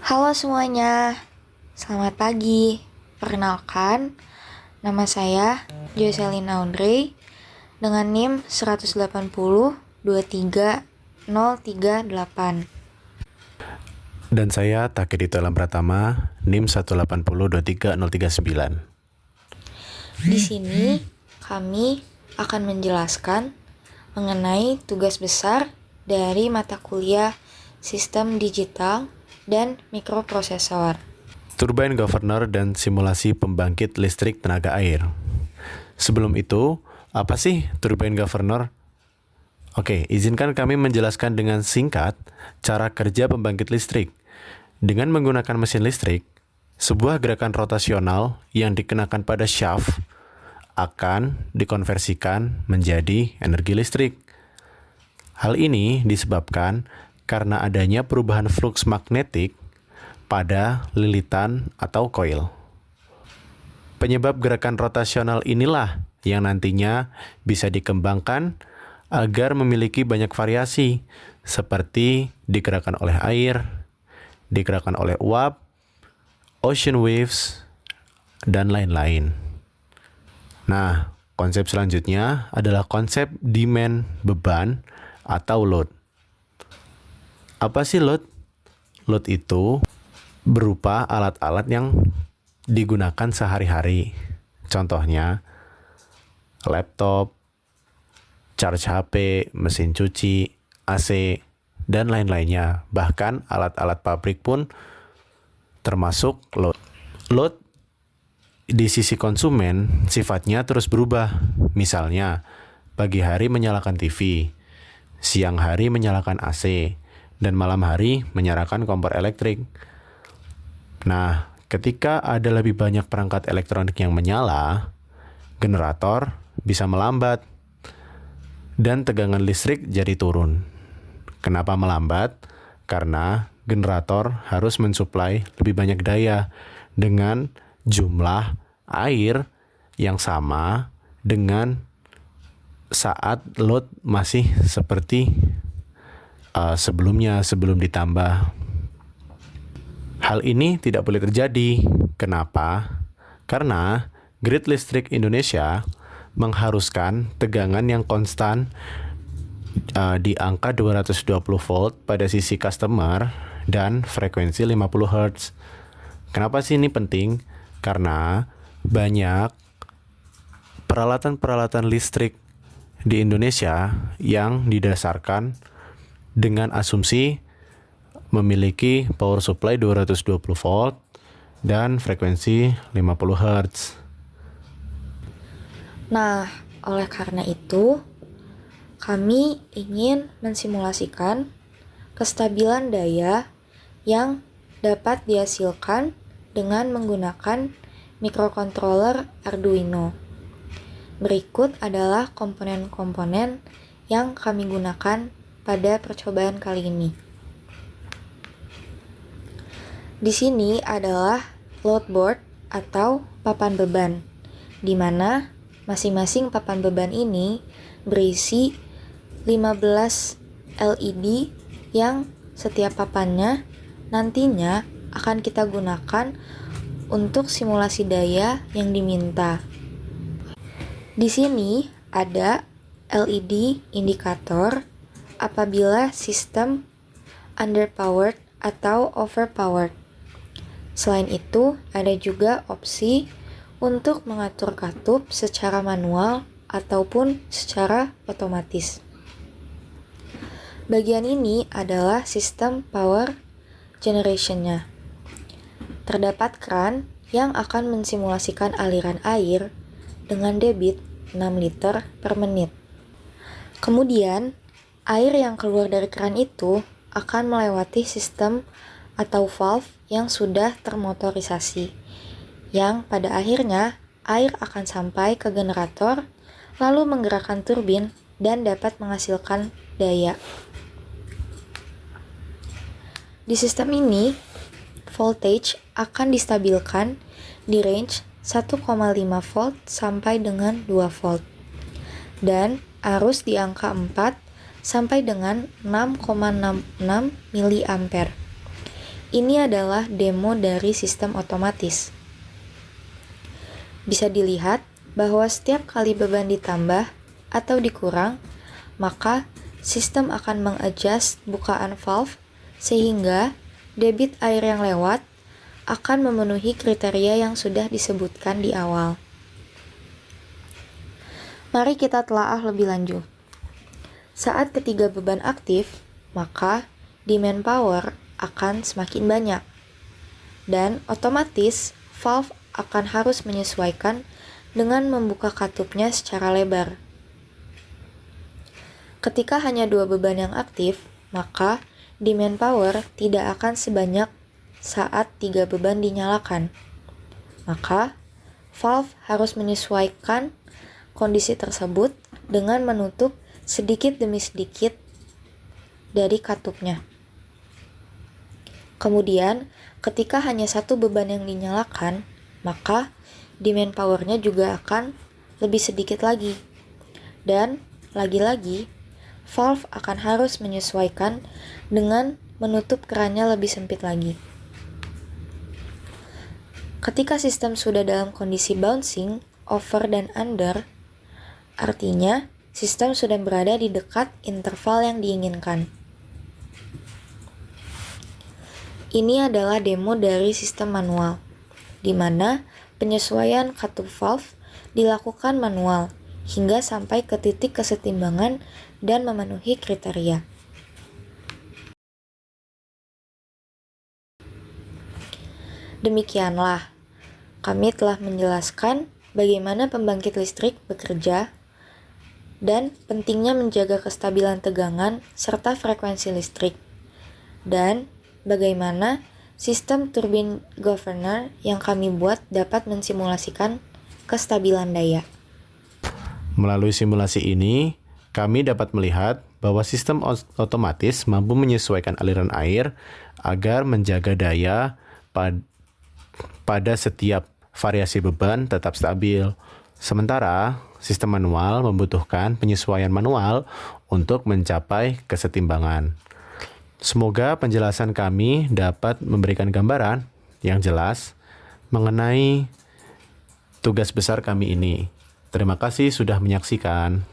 Halo semuanya, selamat pagi. Perkenalkan, nama saya Jocelyn Aundrey dengan NIM 180-23038. Dan saya Takedito Alam Pratama, NIM 180-23039. Di sini kami akan menjelaskan mengenai tugas besar dari mata kuliah Sistem Digital dan Mikroprosesor. Turbine Governor dan simulasi pembangkit listrik tenaga air. Sebelum itu, apa sih Turbine Governor? Oke, izinkan kami menjelaskan dengan singkat cara kerja pembangkit listrik. Dengan menggunakan mesin listrik, sebuah gerakan rotasional yang dikenakan pada shaft akan dikonversikan menjadi energi listrik. Hal ini disebabkan karena adanya perubahan fluks magnetik pada lilitan atau koil. Penyebab gerakan rotasional inilah yang nantinya bisa dikembangkan agar memiliki banyak variasi, seperti digerakkan oleh air, digerakkan oleh uap, ocean waves, dan lain-lain. Nah, konsep selanjutnya adalah konsep demand beban atau load. Apa sih load? Load itu berupa alat-alat yang digunakan sehari-hari. Contohnya, laptop, charge HP, mesin cuci, AC, dan lain-lainnya. Bahkan alat-alat pabrik pun termasuk load. Load di sisi konsumen sifatnya terus berubah. Misalnya, pagi hari menyalakan TV, siang hari menyalakan AC, dan malam hari menyalakan kompor elektrik. Nah, ketika ada lebih banyak perangkat elektronik yang menyala, generator bisa melambat dan tegangan listrik jadi turun. Kenapa melambat? Karena generator harus mensuplai lebih banyak daya dengan jumlah air yang sama dengan saat load masih seperti sebelum ditambah. Hal ini tidak boleh terjadi. Kenapa? Karena grid listrik Indonesia mengharuskan tegangan yang konstan di angka 220 volt pada sisi customer dan frekuensi 50 Hz. Kenapa sih ini penting? Karena banyak peralatan-peralatan listrik di Indonesia yang didasarkan dengan asumsi memiliki power supply 220 volt dan frekuensi 50 Hz. Nah, oleh karena itu, kami ingin mensimulasikan kestabilan daya yang dapat dihasilkan dengan menggunakan microcontroller Arduino. Berikut adalah komponen-komponen yang kami gunakan pada percobaan kali ini. Di sini adalah load board atau papan beban, di mana masing-masing papan beban ini berisi 15 LED yang setiap papannya nantinya akan kita gunakan untuk simulasi daya yang diminta. Di sini ada LED indikator apabila sistem underpowered atau overpowered. Selain itu, ada juga opsi untuk mengatur katup secara manual ataupun secara otomatis. Bagian ini adalah sistem power generation-nya. Terdapat keran yang akan mensimulasikan aliran air dengan debit 6 liter per menit. Kemudian, air yang keluar dari keran itu akan melewati sistem atau valve yang sudah termotorisasi, yang pada akhirnya air akan sampai ke generator, lalu menggerakkan turbin dan dapat menghasilkan daya. Di sistem ini, voltage akan distabilkan di range 1,5 volt sampai dengan 2 volt, dan arus di angka 4 sampai dengan 6,66 mA. Ini adalah demo dari sistem otomatis. Bisa dilihat bahwa setiap kali beban ditambah atau dikurang, maka sistem akan mengadjust bukaan valve sehingga debit air yang lewat akan memenuhi kriteria yang sudah disebutkan di awal. Mari kita telaah lebih lanjut. Saat ketiga beban aktif, maka demand power akan semakin banyak. Dan otomatis valve akan harus menyesuaikan dengan membuka katupnya secara lebar. Ketika hanya 2 beban yang aktif, maka demand power tidak akan sebanyak saat 3 beban dinyalakan. Maka, valve harus menyesuaikan kondisi tersebut dengan menutup sedikit demi sedikit dari katupnya. Kemudian, ketika hanya 1 beban yang dinyalakan, maka demand power-nya juga akan lebih sedikit lagi. Dan, lagi-lagi, valve akan harus menyesuaikan dengan menutup kerannya lebih sempit lagi. Ketika sistem sudah dalam kondisi bouncing, over dan under, artinya sistem sudah berada di dekat interval yang diinginkan. Ini adalah demo dari sistem manual, di mana penyesuaian katup valve dilakukan manual hingga sampai ke titik kesetimbangan dan memenuhi kriteria. Demikianlah, kami telah menjelaskan bagaimana pembangkit listrik bekerja dan pentingnya menjaga kestabilan tegangan serta frekuensi listrik, dan bagaimana sistem turbin governor yang kami buat dapat mensimulasikan kestabilan daya. Melalui simulasi ini, kami dapat melihat bahwa sistem otomatis mampu menyesuaikan aliran air agar menjaga daya pada setiap variasi beban tetap stabil. Sementara, sistem manual membutuhkan penyesuaian manual untuk mencapai kesetimbangan. Semoga penjelasan kami dapat memberikan gambaran yang jelas mengenai tugas besar kami ini. Terima kasih sudah menyaksikan.